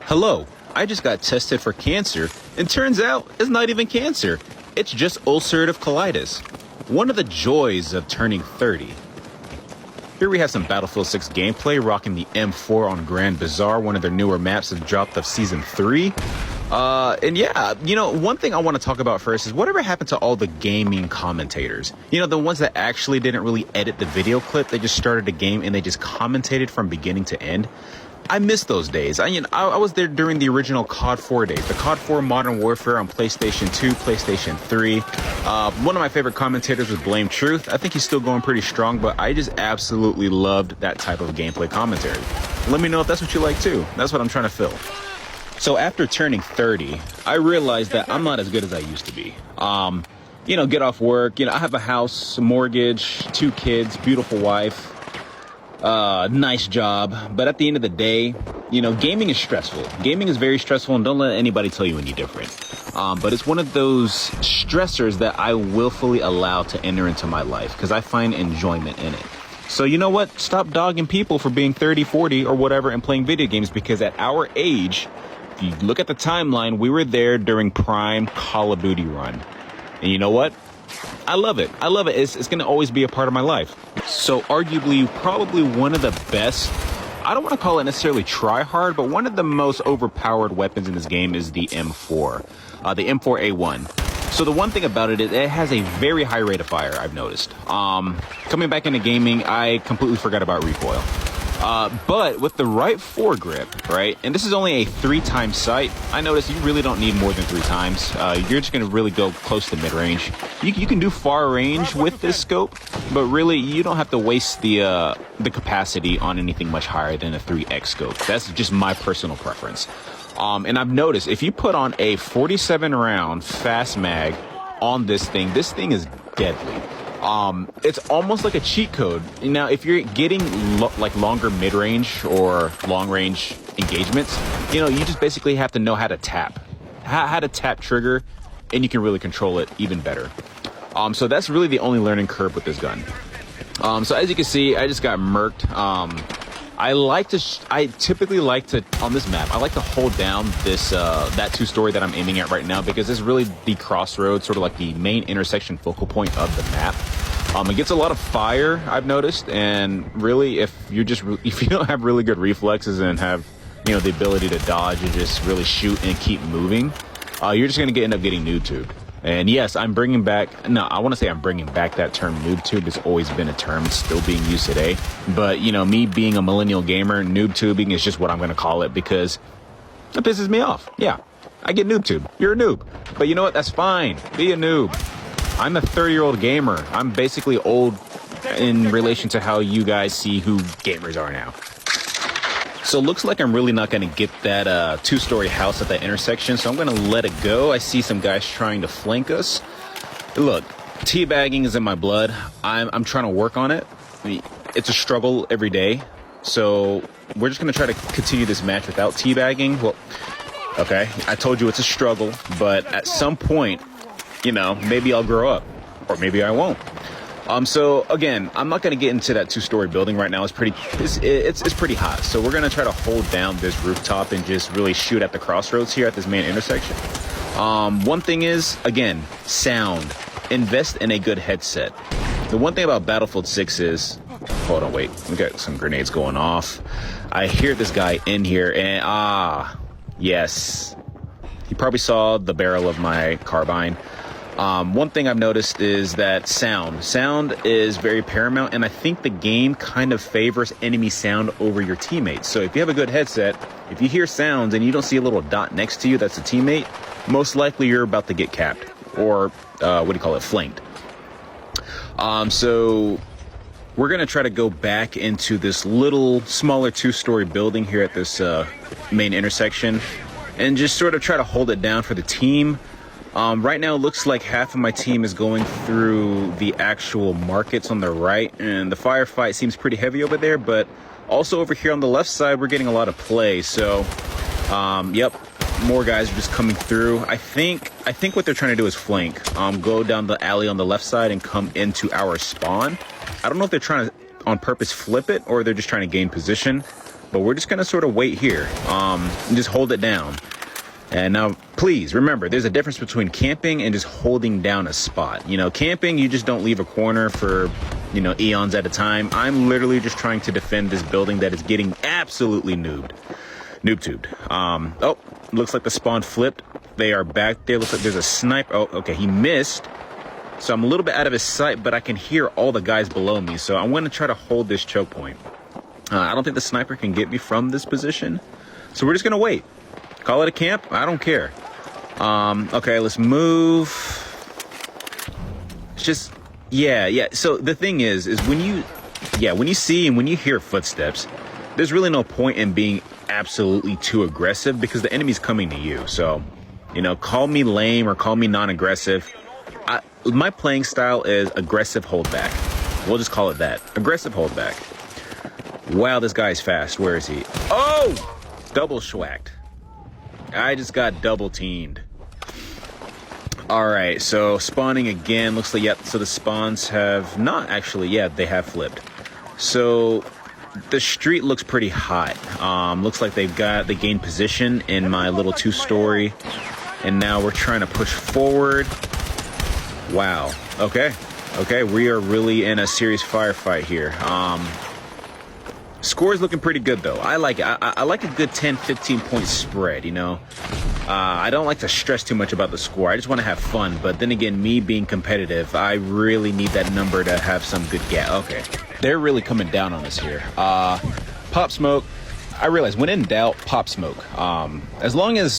Hello, I just got tested for cancer, and turns out it's not even cancer. It's just ulcerative colitis. One of the joys of turning 30. Here we have some Battlefield 6 gameplay, rocking the M4 on Cairo Bazaar, one of their newer maps that dropped of Season 3. And yeah, one thing I want to talk about first is whatever happened to all the gaming commentators? The ones that actually didn't really edit the video clip, they just started the game and they just commentated from beginning to end. I miss those days. I was there during the original COD 4 days. The COD 4 Modern Warfare on PlayStation 2, PlayStation 3. One of my favorite commentators was Blame Truth. I think he's still going pretty strong, but I just absolutely loved that type of gameplay commentary. Let me know if that's what you like too. That's what I'm trying to fill. So after turning 30, I realized that I'm not as good as I used to be. Get off work. I have a house, a mortgage, 2 kids, beautiful wife. Nice job. But at the end of the day, gaming is stressful. Gaming is very stressful, and don't let anybody tell you any different. But it's one of those stressors that I willfully allow to enter into my life because I find enjoyment in it. So you know what? Stop dogging people for being 30, 40 or whatever and playing video games, because at our age, if you look at the timeline, we were there during prime Call of Duty run. And you know what? I love it. It's going to always be a part of my life. So arguably, probably one of the best, I don't want to call it necessarily try hard, but one of the most overpowered weapons in this game is the M4, the M4A1. So the one thing about it is it has a very high rate of fire, I've noticed. Coming back into gaming, I completely forgot about recoil. But with the right foregrip, right, and this is only a 3-time sight, I noticed you really don't need more than 3 times. You're just going to really go close to mid-range. You can do far range with this scope, but really you don't have to waste the capacity on anything much higher than a 3x scope. That's just my personal preference. And I've noticed if you put on a 47-round fast mag on this thing is deadly. It's almost like a cheat code. Now, if you're getting longer mid-range or long-range engagements, you just basically have to know how to tap, how to tap trigger, and you can really control it even better. So that's really the only learning curve with this gun. So as you can see, I just got murked. I typically like to, on this map, I like to hold down this, that 2-story that I'm aiming at right now, because it's really the crossroads, sort of like the main intersection focal point of the map. It gets a lot of fire, I've noticed, and really if you don't have really good reflexes and have, the ability to dodge and just really shoot and keep moving, you're just going to end up getting noob tubed. And yes, I'm bringing back that term noob tube. It's always been a term. It's still being used today. But, me being a millennial gamer, noob tubing is just what I'm going to call it, because it pisses me off. Yeah, I get noob tube. You're a noob. But you know what? That's fine. Be a noob. I'm a 30-year-old gamer. I'm basically old in relation to how you guys see who gamers are now. So it looks like I'm really not going to get that 2-story house at that intersection, so I'm going to let it go. I see some guys trying to flank us. Look, teabagging is in my blood. I'm trying to work on it. It's a struggle every day. So we're just going to try to continue this match without teabagging. Well, okay, I told you it's a struggle, but at some point, maybe I'll grow up, or maybe I won't. So again, I'm not going to get into that 2-story building right now. It's pretty hot. So we're going to try to hold down this rooftop and just really shoot at the crossroads here at this main intersection. One thing is, again, sound. Invest in a good headset. The one thing about Battlefield 6 is, hold on, wait, we got some grenades going off. I hear this guy in here, and yes, he probably saw the barrel of my carbine. One thing I've noticed is that sound is very paramount, and I think the game kind of favors enemy sound over your teammates. So if you have a good headset, if you hear sounds and you don't see a little dot next to you that's a teammate, most likely you're about to get capped, or flanked. So we're going to try to go back into this little smaller 2-story building here at this main intersection and just sort of try to hold it down for the team. Right now, it looks like half of my team is going through the actual markets on the right, and the firefight seems pretty heavy over there, but also over here on the left side, we're getting a lot of play. So, yep, more guys are just coming through. I think what they're trying to do is flank, go down the alley on the left side and come into our spawn. I don't know if they're trying to on purpose flip it or they're just trying to gain position. but we're just gonna sort of wait here, and just hold it down. And now, please remember, there's a difference between camping and just holding down a spot. You know, camping, you just don't leave a corner for, you know, eons at a time. I'm literally just trying to defend this building that is getting absolutely noob-tubed. Oh, looks like the spawn flipped. They are back there. Looks like there's a sniper. Oh, okay, he missed. So I'm a little bit out of his sight, but I can hear all the guys below me. So I'm going to try to hold this choke point. I don't think the sniper can get me from this position. So we're just going to wait. Call it a camp. I don't care. Okay, let's move. It's just, yeah. So the thing is when you see and when you hear footsteps, there's really no point in being absolutely too aggressive because the enemy's coming to you. So, you know, call me lame or call me non-aggressive. My playing style is aggressive holdback. We'll just call it that. Aggressive holdback. Wow, this guy's fast. Where is he? Oh! Double schwacked. I just got double teamed. All right, so spawning again. Looks like, yep, so the spawns have not actually, yeah, they have flipped. So the street looks pretty hot. Looks like they gained position in my little 2-story. And now we're trying to push forward. Wow. Okay, we are really in a serious firefight here. Score's looking pretty good, though. I like it. I like a good 10, 15-point spread, you know. I don't like to stress too much about the score. I just want to have fun. But then again, me being competitive, I really need that number to have some good gap. Okay. They're really coming down on us here. Pop smoke. I realize when in doubt, pop smoke. As long as